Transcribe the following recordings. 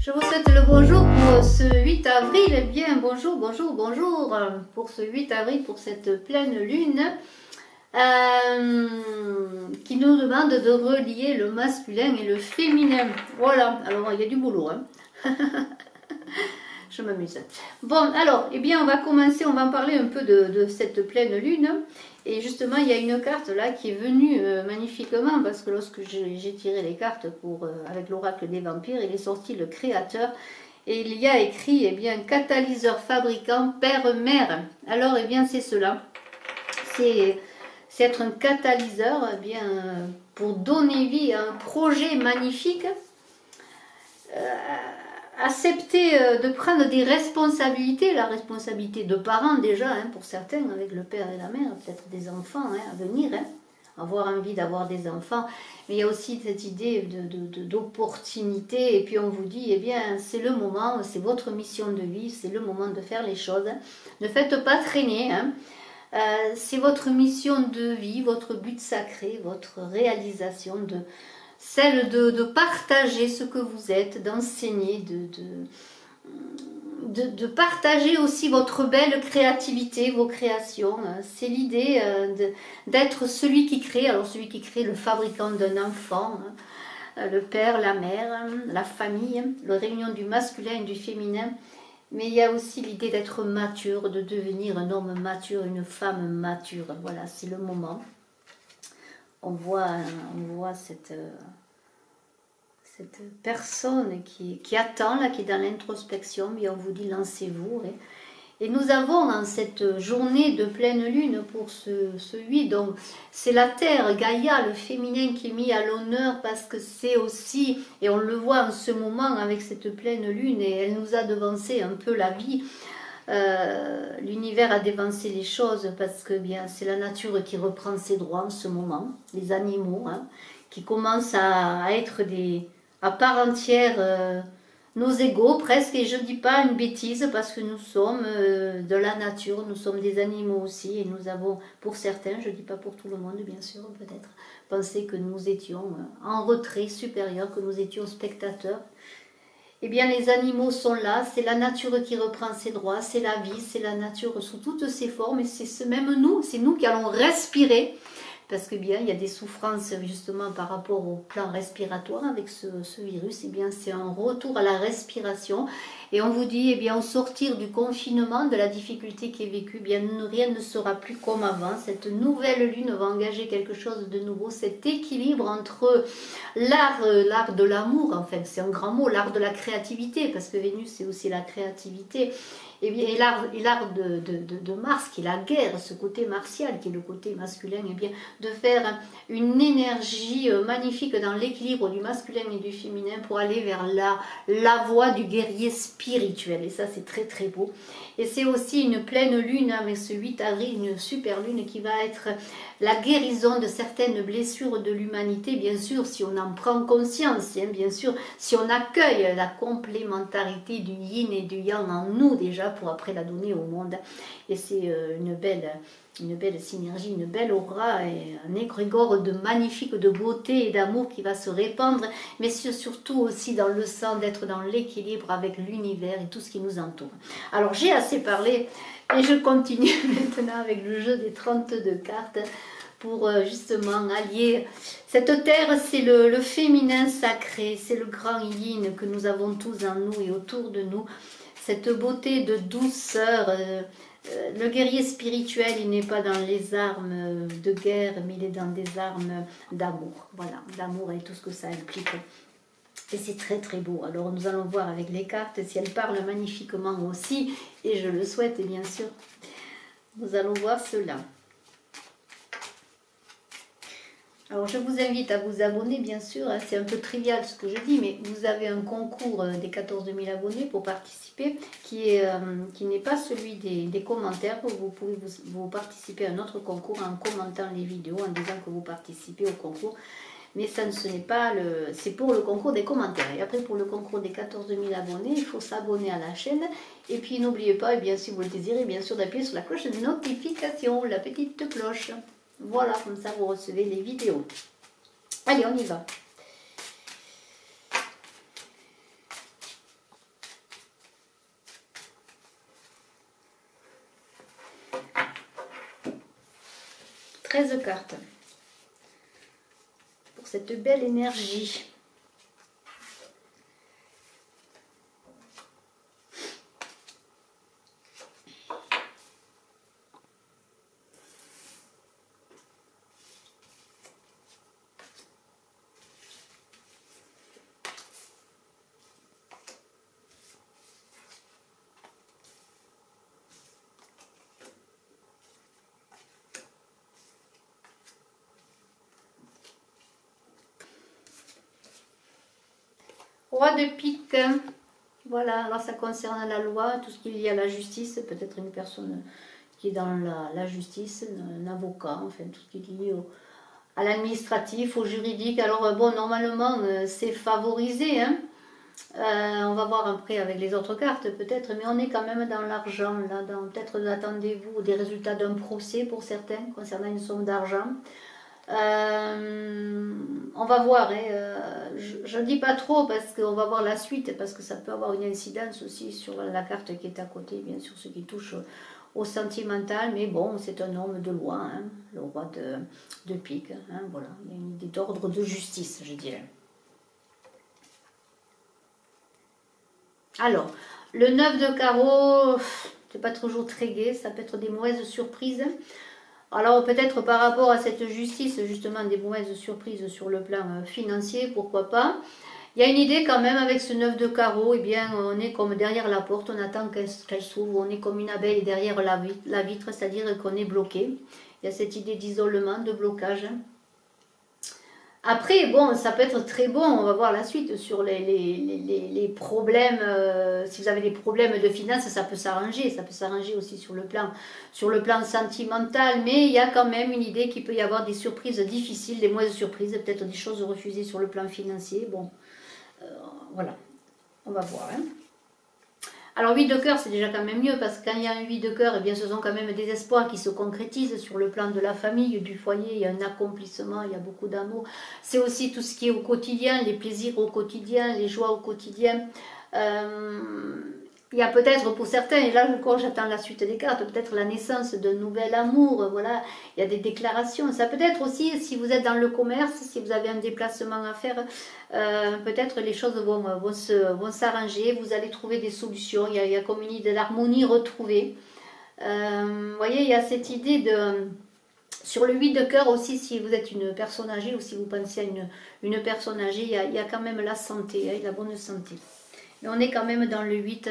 Je vous souhaite le bonjour pour ce 8 avril. Eh bien, bonjour pour ce 8 avril, pour cette pleine lune qui nous demande de relier le masculin et le féminin. Voilà, alors il y a du boulot, hein. Je m'amuse. Bon, alors, eh bien, on va commencer, on va en parler un peu de cette pleine lune. Et justement, il y a une carte là qui est venue magnifiquement, parce que lorsque j'ai tiré les cartes avec l'oracle des vampires, il est sorti le créateur. Et il y a écrit, eh bien, catalyseur, fabricant, père, mère. Alors, eh bien, c'est cela. C'est être un catalyseur, eh bien, pour donner vie à un projet magnifique. Accepter de prendre des responsabilités, la responsabilité de parents déjà, hein, pour certains, avec le père et la mère, peut-être des enfants hein, à venir, hein, avoir envie d'avoir des enfants, mais il y a aussi cette idée d'opportunité, et puis on vous dit, eh bien, c'est le moment, c'est votre mission de vie, c'est le moment de faire les choses, hein. Ne faites pas traîner, hein. C'est votre mission de vie, votre but sacré, votre réalisation celle de partager ce que vous êtes, d'enseigner, de partager aussi votre belle créativité, vos créations. C'est l'idée d'être celui qui crée, alors celui qui crée, le fabricant d'un enfant, le père, la mère, la famille, la réunion du masculin et du féminin. Mais il y a aussi l'idée d'être mature, de devenir un homme mature, une femme mature. Voilà, c'est le moment. On voit cette personne qui attend, là, qui est dans l'introspection, mais on vous dit lancez-vous. Et nous avons en cette journée de pleine lune pour ce 8, donc c'est la terre, Gaïa, le féminin qui est mis à l'honneur parce que c'est aussi, et on le voit en ce moment avec cette pleine lune, et elle nous a devancé un peu la vie. L'univers a dévancé les choses parce que bien c'est la nature qui reprend ses droits en ce moment, les animaux hein, qui commencent à être à part entière nos égaux presque, et je ne dis pas une bêtise parce que nous sommes de la nature, nous sommes des animaux aussi, et nous avons pour certains, je ne dis pas pour tout le monde bien sûr, peut-être pensé que nous étions en retrait supérieur, que nous étions spectateurs. Eh bien, les animaux sont là, c'est la nature qui reprend ses droits, c'est la vie, c'est la nature sous toutes ses formes, et c'est même nous, c'est nous qui allons respirer, parce que bien, il y a des souffrances justement par rapport au plan respiratoire avec ce virus, eh bien, c'est un retour à la respiration, et on vous dit, eh bien, au sortir du confinement, de la difficulté qui est vécue, eh bien, rien ne sera plus comme avant, cette nouvelle lune va engager quelque chose de nouveau, cet équilibre entre l'art de l'amour, en fait, c'est un grand mot, l'art de la créativité, parce que Vénus c'est aussi la créativité, et l'art de Mars qui est la guerre, ce côté martial qui est le côté masculin, et bien de faire une énergie magnifique dans l'équilibre du masculin et du féminin pour aller vers la voie du guerrier spirituel, et ça c'est très très beau. Et c'est aussi une pleine lune avec ce 8 avril, une super lune qui va être la guérison de certaines blessures de l'humanité, bien sûr, si on en prend conscience, hein, bien sûr, si on accueille la complémentarité du yin et du yang en nous déjà, pour après la donner au monde. Et c'est une belle synergie, une belle aura, et un égrégore de magnifique, de beauté et d'amour qui va se répandre, mais surtout aussi dans le sens d'être dans l'équilibre avec l'univers et tout ce qui nous entoure. Alors j'ai assez parlé, et je continue maintenant avec le jeu des 32 cartes pour justement allier cette terre, c'est le féminin sacré, c'est le grand yin que nous avons tous en nous et autour de nous, cette beauté de douceur. Le guerrier spirituel, il n'est pas dans les armes de guerre, mais il est dans des armes d'amour, voilà, d'amour et tout ce que ça implique. Et c'est très très beau. Alors nous allons voir avec les cartes si elles parlent magnifiquement aussi, et je le souhaite bien sûr. Nous allons voir cela. Alors je vous invite à vous abonner bien sûr, hein, c'est un peu trivial ce que je dis, mais vous avez un concours des 14 000 abonnés pour participer, qui n'est pas celui des commentaires. Vous pouvez vous participer à un autre concours en commentant les vidéos, en disant que vous participez au concours. Mais ça, ce n'est pas c'est pour le concours des commentaires. Et après, pour le concours des 14 000 abonnés, il faut s'abonner à la chaîne. Et puis, n'oubliez pas, eh bien, si vous le désirez, bien sûr, d'appuyer sur la cloche de notification, la petite cloche. Voilà, comme ça, vous recevez les vidéos. Allez, on y va. 13 cartes pour cette belle énergie. Roi de pique, voilà, alors ça concerne la loi, tout ce qui est lié à la justice, peut-être une personne qui est dans la justice, un avocat, enfin tout ce qui est lié à l'administratif, au juridique. Alors bon, normalement c'est favorisé, hein. On va voir après avec les autres cartes peut-être, mais on est quand même dans l'argent, là, peut-être attendez-vous des résultats d'un procès pour certains, concernant une somme d'argent. On va voir, hein, je ne dis pas trop parce qu'on va voir la suite, parce que ça peut avoir une incidence aussi sur la carte qui est à côté, bien sûr, ce qui touche au sentimental, mais bon, c'est un homme de loi, hein, le roi de pique, hein, voilà, il y a une idée d'ordre de justice, je dirais. Alors, le 9 de carreau, c'est pas toujours très gai, ça peut être des mauvaises surprises. Alors peut-être par rapport à cette justice, justement des mauvaises surprises sur le plan financier, pourquoi pas. Il y a une idée quand même avec ce 9 de carreau, eh bien on est comme derrière la porte, on attend qu'elle s'ouvre, on est comme une abeille derrière la vitre, c'est-à-dire qu'on est bloqué. Il y a cette idée d'isolement, de blocage. Après, bon, ça peut être très bon, on va voir la suite sur les problèmes, si vous avez des problèmes de finances, ça peut s'arranger aussi sur le plan sentimental, mais il y a quand même une idée qu'il peut y avoir des surprises difficiles, des mauvaises surprises, peut-être des choses refusées sur le plan financier, bon, voilà, on va voir, hein. Alors 8 de cœur, c'est déjà quand même mieux, parce que quand il y a un 8 de cœur, eh bien, ce sont quand même des espoirs qui se concrétisent sur le plan de la famille, du foyer, il y a un accomplissement, il y a beaucoup d'amour. C'est aussi tout ce qui est au quotidien, les plaisirs au quotidien, les joies au quotidien. Il y a peut-être pour certains, et là encore j'attends la suite des cartes, peut-être la naissance d'un nouvel amour, voilà, il y a des déclarations. Ça peut être aussi, si vous êtes dans le commerce, si vous avez un déplacement à faire, peut-être les choses vont s'arranger, vous allez trouver des solutions, il y a comme une idée d'harmonie retrouvée. Vous voyez, il y a cette idée de... Sur le 8 de cœur aussi, si vous êtes une personne âgée ou si vous pensez à une personne âgée, il y a quand même la santé, hein, la bonne santé. Mais on est quand même dans le 8,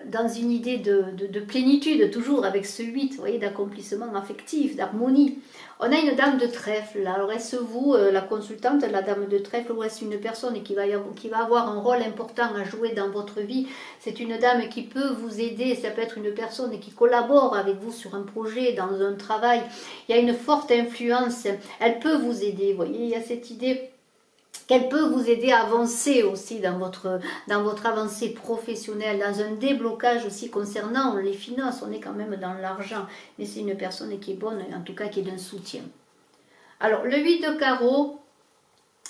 dans une idée de plénitude, toujours avec ce 8, vous voyez, d'accomplissement affectif, d'harmonie. On a une dame de trèfle, là. Alors est-ce vous, la consultante, la dame de trèfle, ou est-ce une personne qui va avoir un rôle important à jouer dans votre vie? C'est une dame qui peut vous aider, ça peut être une personne qui collabore avec vous sur un projet, dans un travail. Il y a une forte influence, elle peut vous aider, vous voyez, il y a cette idée... qu'elle peut vous aider à avancer aussi dans votre avancée professionnelle, dans un déblocage aussi concernant les finances. On est quand même dans l'argent, mais c'est une personne qui est bonne, en tout cas qui est d'un soutien. Alors, le 8 de carreau,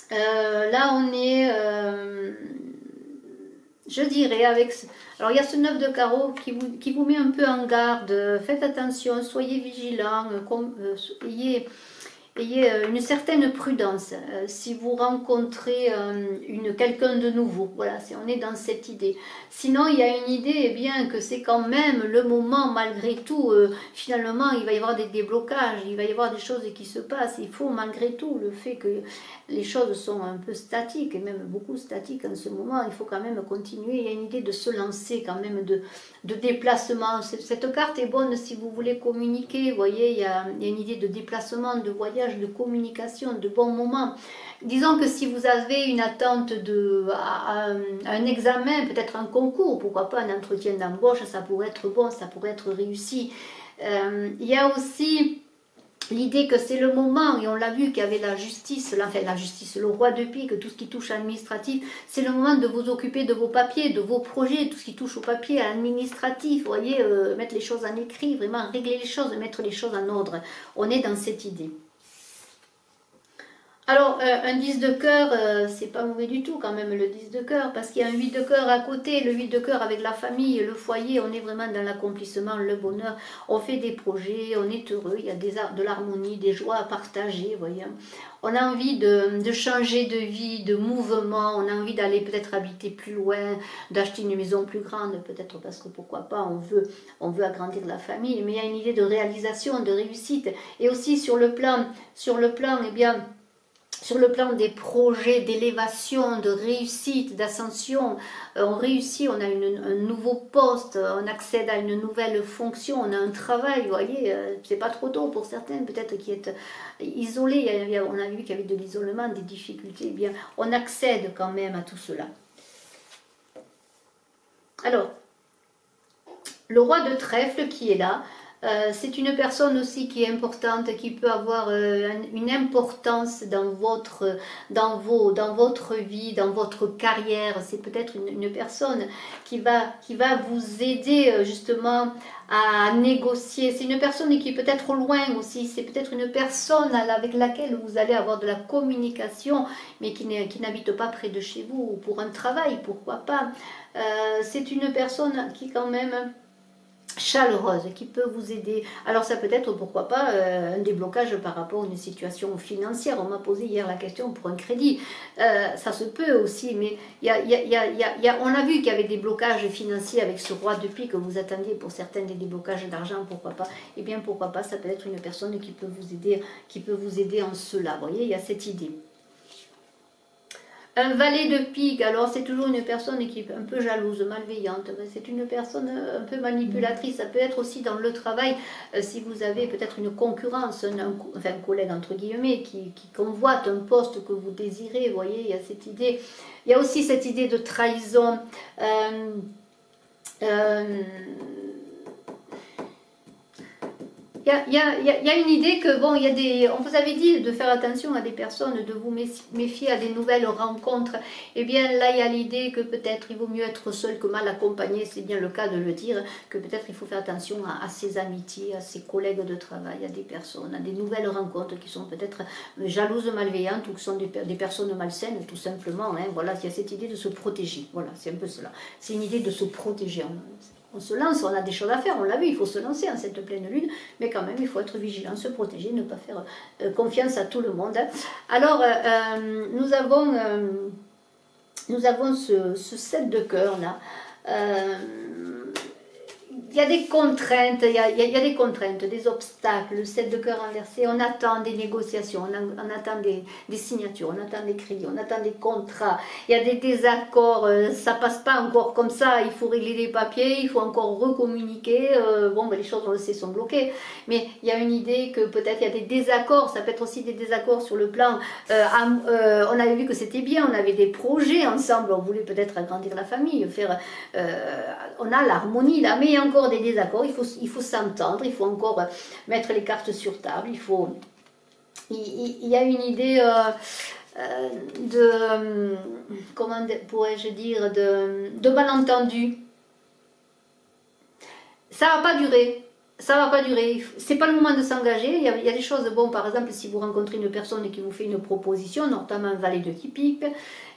là on est, je dirais, avec... Alors, il y a ce 9 de carreau qui vous met un peu en garde. Faites attention, soyez vigilants, ayez une certaine prudence si vous rencontrez quelqu'un de nouveau. Voilà, on est dans cette idée. Sinon, il y a une idée, eh bien, que c'est quand même le moment, malgré tout, finalement, il va y avoir des déblocages, il va y avoir des choses qui se passent. Il faut, malgré tout, le fait que les choses sont un peu statiques, et même beaucoup statiques en ce moment, il faut quand même continuer. Il y a une idée de se lancer, quand même, de déplacement. Cette carte est bonne si vous voulez communiquer. Vous voyez, il y a une idée de déplacement, de voyage, de communication, de bons moments. Disons que si vous avez une attente à un examen, peut-être un concours, pourquoi pas un entretien d'embauche, ça pourrait être bon, ça pourrait être réussi. Il y a aussi l'idée que c'est le moment, et on l'a vu qu'il y avait la justice, le roi de pique, tout ce qui touche à l'administratif, c'est le moment de vous occuper de vos papiers, de vos projets, tout ce qui touche au papier, à l'administratif, vous voyez, mettre les choses en écrit, vraiment régler les choses, mettre les choses en ordre. On est dans cette idée. Alors, un 10 de cœur, c'est pas mauvais du tout quand même le 10 de cœur, parce qu'il y a un 8 de cœur à côté, le 8 de cœur avec la famille, le foyer, on est vraiment dans l'accomplissement, le bonheur, on fait des projets, on est heureux, il y a de l'harmonie, des joies à partager, vous voyez. On a envie de changer de vie, de mouvement, on a envie d'aller peut-être habiter plus loin, d'acheter une maison plus grande, peut-être parce que pourquoi pas, on veut agrandir la famille, mais il y a une idée de réalisation, de réussite, et aussi sur le plan, eh bien, sur le plan des projets d'élévation, de réussite, d'ascension, on réussit, on a un nouveau poste, on accède à une nouvelle fonction, on a un travail, vous voyez, c'est pas trop tôt pour certains, peut-être qui est isolé, on a vu qu'il y avait de l'isolement, des difficultés, eh bien, on accède quand même à tout cela. Alors, le roi de trèfle qui est là, c'est une personne aussi qui est importante, qui peut avoir une importance dans votre vie, dans votre carrière. C'est peut-être une personne qui va vous aider justement à négocier. C'est une personne qui est peut-être au loin aussi. C'est peut-être une personne avec laquelle vous allez avoir de la communication, mais qui n'habite pas près de chez vous, ou pour un travail, pourquoi pas. C'est une personne qui quand même chaleureuse, qui peut vous aider. Alors ça peut être, pourquoi pas, un déblocage par rapport à une situation financière. On m'a posé hier la question pour un crédit. Ça se peut aussi, mais on a vu qu'il y avait des blocages financiers avec ce roi de pique que vous attendiez pour certains des déblocages d'argent, pourquoi pas. Eh bien, pourquoi pas, ça peut être une personne qui peut vous aider en cela. Vous voyez, il y a cette idée. Un valet de pique, alors c'est toujours une personne qui est un peu jalouse, malveillante, c'est une personne un peu manipulatrice, ça peut être aussi dans le travail, si vous avez peut-être une concurrence, enfin un collègue entre guillemets, qui convoite un poste que vous désirez, vous voyez, il y a cette idée, il y a aussi cette idée de trahison, il y a une idée que, bon, on vous avait dit de faire attention à des personnes, de vous méfier à des nouvelles rencontres. Eh bien, là, il y a l'idée que peut-être il vaut mieux être seul que mal accompagné, c'est bien le cas de le dire, que peut-être il faut faire attention à ses amitiés, à ses collègues de travail, à des personnes, à des nouvelles rencontres qui sont peut-être jalouses, malveillantes, ou qui sont des personnes malsaines, tout simplement. Hein. Voilà, il y a cette idée de se protéger. Voilà, c'est un peu cela. C'est une idée de se protéger. On se lance, on a des choses à faire, on l'a vu, il faut se lancer en cette pleine lune, mais quand même il faut être vigilant, se protéger, ne pas faire confiance à tout le monde. Alors, nous avons ce 7 de cœur là. Il y a des contraintes, il y a des contraintes, des obstacles, le 7 de cœur inversé, on attend des négociations, on attend des signatures, on attend des crédits, on attend des contrats, il y a des désaccords, ça passe pas encore comme ça, il faut régler les papiers, il faut encore recommuniquer, bon ben les choses on le sait sont bloquées, mais il y a une idée que peut-être il y a des désaccords, ça peut être aussi des désaccords sur le plan, on avait vu que c'était bien, on avait des projets ensemble, on voulait peut-être agrandir la famille, faire, on a l'harmonie là, mais encore des désaccords, il faut s'entendre, il faut encore mettre les cartes sur table, il y a une idée comment pourrais-je dire, de malentendu. Ça va pas durer. Ça va pas durer, c'est pas le moment de s'engager, il y a des choses, bon par exemple si vous rencontrez une personne qui vous fait une proposition, notamment un valet de typique,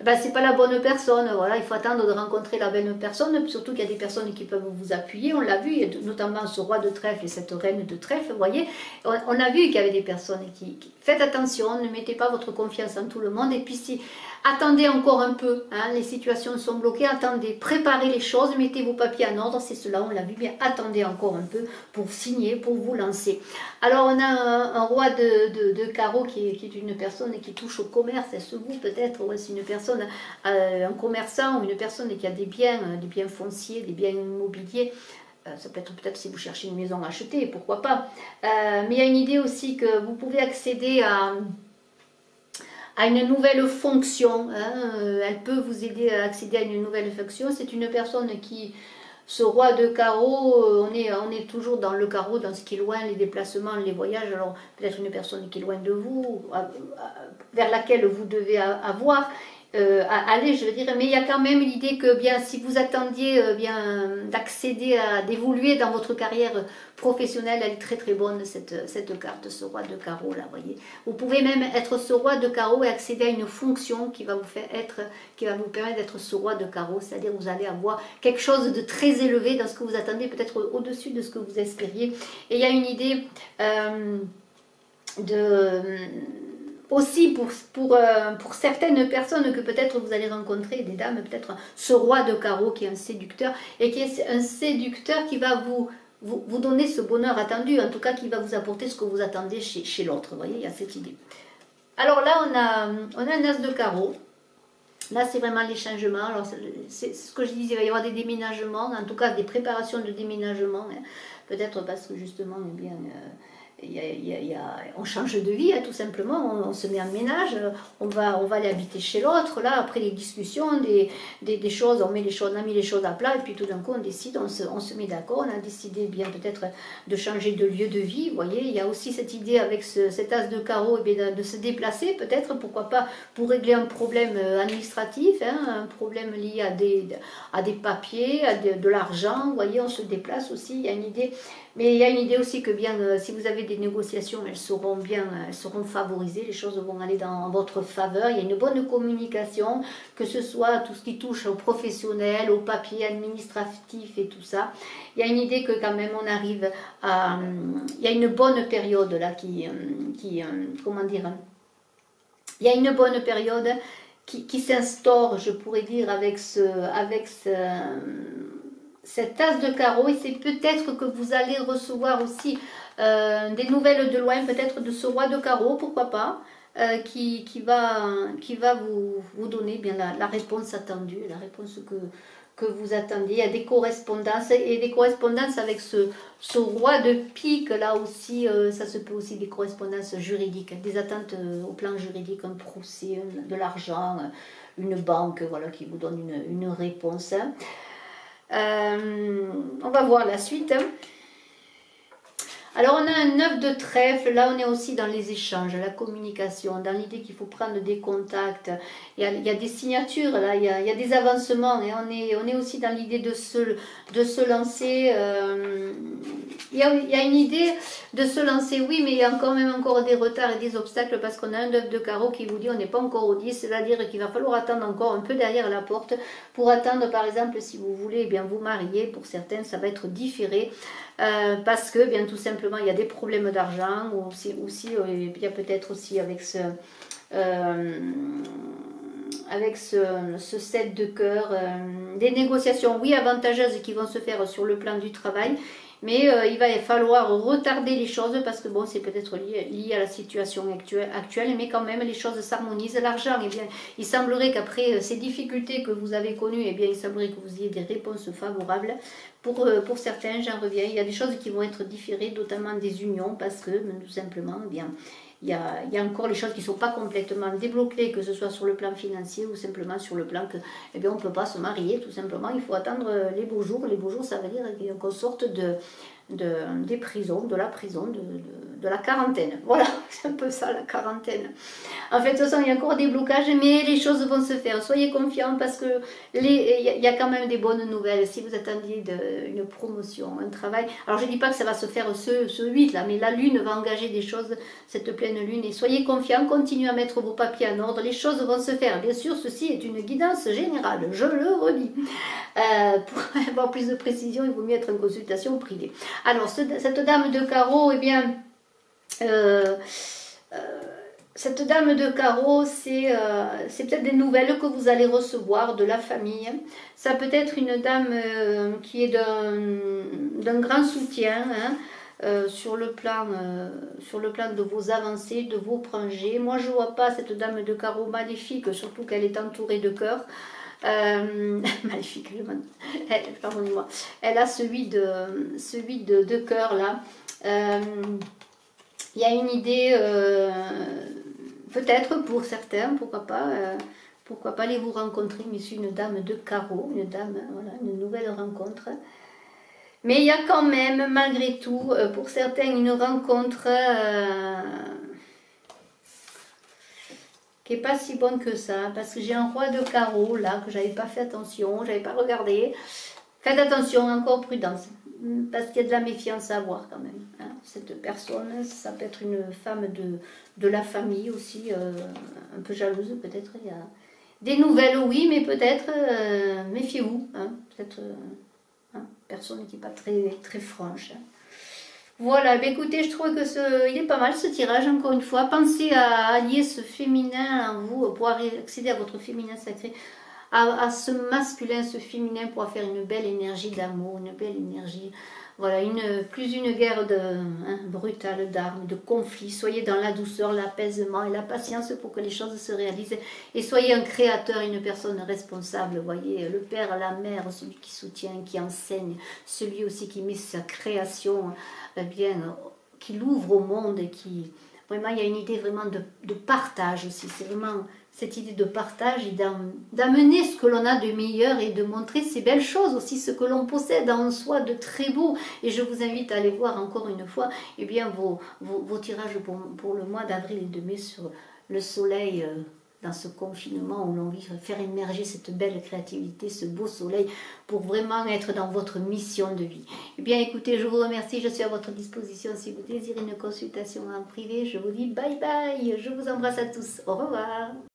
ben c'est pas la bonne personne, voilà, il faut attendre de rencontrer la bonne personne, surtout qu'il y a des personnes qui peuvent vous appuyer, on l'a vu, notamment ce roi de trèfle et cette reine de trèfle, vous voyez, on a vu qu'il y avait des personnes faites attention, ne mettez pas votre confiance en tout le monde, et puis si, attendez encore un peu, hein, les situations sont bloquées, attendez, préparez les choses, mettez vos papiers en ordre, c'est cela, on l'a vu bien, attendez encore un peu pour signer, pour vous lancer. Alors on a un roi de carreau qui est une personne qui touche au commerce, est-ce vous peut-être, ou est-ce une personne, un commerçant, ou une personne qui a des biens fonciers, des biens immobiliers, ça peut être peut-être si vous cherchez une maison à acheter, pourquoi pas. Mais il y a une idée aussi que vous pouvez accéder à une nouvelle fonction, hein, elle peut vous aider à accéder à une nouvelle fonction, c'est une personne qui, ce roi de carreau, on est toujours dans le carreau, dans ce qui est loin, les déplacements, les voyages, alors peut-être une personne qui est loin de vous, vers laquelle vous devez avoir, aller, je veux dire, mais il y a quand même l'idée que bien si vous attendiez bien d'accéder à d'évoluer dans votre carrière professionnelle, elle est très très bonne cette carte, ce roi de carreau là, voyez. Vous pouvez même être ce roi de carreau et accéder à une fonction qui va vous faire être, qui va vous permettre d'être ce roi de carreau, c'est-à-dire vous allez avoir quelque chose de très élevé dans ce que vous attendez, peut-être au-dessus de ce que vous espériez. Et il y a une idée aussi pour certaines personnes que peut-être vous allez rencontrer, des dames, peut-être ce roi de carreau qui est un séducteur, et qui est un séducteur qui va vous donner ce bonheur attendu, en tout cas qui va vous apporter ce que vous attendez chez l'autre, vous voyez, il y a cette idée. Alors là, on a un as de carreau. Là, c'est vraiment les changements. Alors, c'est ce que je disais, il va y avoir des déménagements, en tout cas des préparations de déménagement, hein. Peut-être parce que justement, eh bien, on change de vie, hein, tout simplement, on se met en ménage, on va aller habiter chez l'autre, là, après les discussions, des choses, on a mis les choses à plat, et puis tout d'un coup, on décide, on se met d'accord, on a décidé bien peut-être de changer de lieu de vie, vous voyez, il y a aussi cette idée avec cet as de carreau, eh bien, de se déplacer, peut-être, pourquoi pas, pour régler un problème administratif, hein, un problème lié à des papiers, à de l'argent, vous voyez, on se déplace aussi, il y a une idée. Mais il y a une idée aussi que bien, si vous avez des négociations, elles seront favorisées, les choses vont aller dans votre faveur. Il y a une bonne communication, que ce soit tout ce qui touche au professionnel, au papier administratif et tout ça. Il y a une idée que quand même on arrive à... Il y a une bonne période là comment dire... Il y a une bonne période qui s'instaure, je pourrais dire, avec cet as de carreau, et c'est peut-être que vous allez recevoir aussi des nouvelles de loin, peut-être de ce roi de carreau, pourquoi pas, qui va vous donner bien la réponse attendue, la réponse que vous attendiez. Il y a des correspondances, et des correspondances avec ce roi de pique, là aussi, ça se peut aussi des correspondances juridiques, des attentes au plan juridique, un procès, de l'argent, une banque, voilà, qui vous donne une réponse. On va voir la suite. Alors on a un 9 de trèfle, là on est aussi dans les échanges, la communication, dans l'idée qu'il faut prendre des contacts, il y a des signatures, là, il y a des avancements, et on est aussi dans l'idée de se lancer, il y a une idée de se lancer, oui, mais il y a quand même encore des retards et des obstacles, parce qu'on a un 9 de carreau qui vous dit on n'est pas encore au 10, c'est-à-dire qu'il va falloir attendre encore un peu derrière la porte, pour attendre par exemple si vous voulez eh bien vous marier, pour certains ça va être différé, parce que bien tout simplement il y a des problèmes d'argent, ou aussi il y a peut-être aussi avec ce 7 de cœur, des négociations oui avantageuses qui vont se faire sur le plan du travail, mais il va falloir retarder les choses, parce que bon, c'est peut-être lié à la situation actuelle, mais quand même les choses s'harmonisent. L'argent, eh bien, il semblerait qu'après ces difficultés que vous avez connues, eh bien, il semblerait que vous ayez des réponses favorables. Pour certains, j'en reviens, il y a des choses qui vont être différées, notamment des unions, parce que tout simplement, eh bien, il y a encore les choses qui ne sont pas complètement débloquées, que ce soit sur le plan financier ou simplement sur le plan que, eh bien, on ne peut pas se marier, tout simplement. Il faut attendre les beaux jours. Les beaux jours, ça veut dire qu'on sorte des prisons, de la prison, de la quarantaine. Voilà, c'est un peu ça, la quarantaine. En fait, de toute façon, il y a encore des blocages, mais les choses vont se faire. Soyez confiants, parce que il y a quand même des bonnes nouvelles. Si vous attendiez une promotion, un travail, alors je ne dis pas que ça va se faire ce 8 là, mais la lune va engager des choses, cette pleine lune, et soyez confiants, continuez à mettre vos papiers en ordre, les choses vont se faire. Bien sûr, ceci est une guidance générale, je le redis. Pour avoir plus de précision, il vaut mieux être en consultation privée. Alors, cette dame de carreau, eh bien, cette dame de carreau, c'est peut-être des nouvelles que vous allez recevoir de la famille. Ça peut être une dame qui est d'un grand soutien, hein, sur le plan de vos avancées, de vos projets. Moi, je ne vois pas cette dame de carreau maléfique, surtout qu'elle est entourée de cœurs. Maléfique, pardonnez-moi. Elle a celui de cœur là. Il y a une idée, peut-être pour certains, pourquoi pas aller vous rencontrer, mais c'est une dame de carreau, une dame, voilà, une nouvelle rencontre. Mais il y a quand même, malgré tout, pour certains, une rencontre qui est pas si bonne que ça, parce que j'ai un roi de carreau là, que j'avais pas fait attention, j'avais pas regardé. Faites attention, encore prudence, parce qu'il y a de la méfiance à avoir quand même. Hein. Cette personne, ça peut être une femme de la famille aussi, un peu jalouse peut-être. Il y a des nouvelles, oui, mais peut-être, méfiez-vous. Hein. Peut-être, personne qui n'est pas très, très franche. Hein. Voilà, ben écoutez, je trouve que il est pas mal ce tirage, encore une fois. Pensez à allier ce féminin en vous pour accéder à votre féminin sacré, à ce masculin, ce féminin pour faire une belle énergie d'amour, une belle énergie. Voilà, plus une guerre brutale d'armes, de conflits. Soyez dans la douceur, l'apaisement et la patience pour que les choses se réalisent. Et soyez un créateur, une personne responsable. Voyez, le père, la mère, celui qui soutient, qui enseigne, celui aussi qui met sa création, qui l'ouvre au monde et qui... Vraiment, il y a une idée vraiment de partage aussi. C'est vraiment cette idée de partage et d'amener ce que l'on a de meilleur et de montrer ces belles choses aussi, ce que l'on possède en soi de très beau. Et je vous invite à aller voir encore une fois vos tirages pour le mois d'avril et de mai sur le soleil dans ce confinement où l'on vit, faire émerger cette belle créativité, ce beau soleil pour vraiment être dans votre mission de vie. Eh bien écoutez, je vous remercie, je suis à votre disposition si vous désirez une consultation en privé. Je vous dis bye bye, je vous embrasse à tous, au revoir.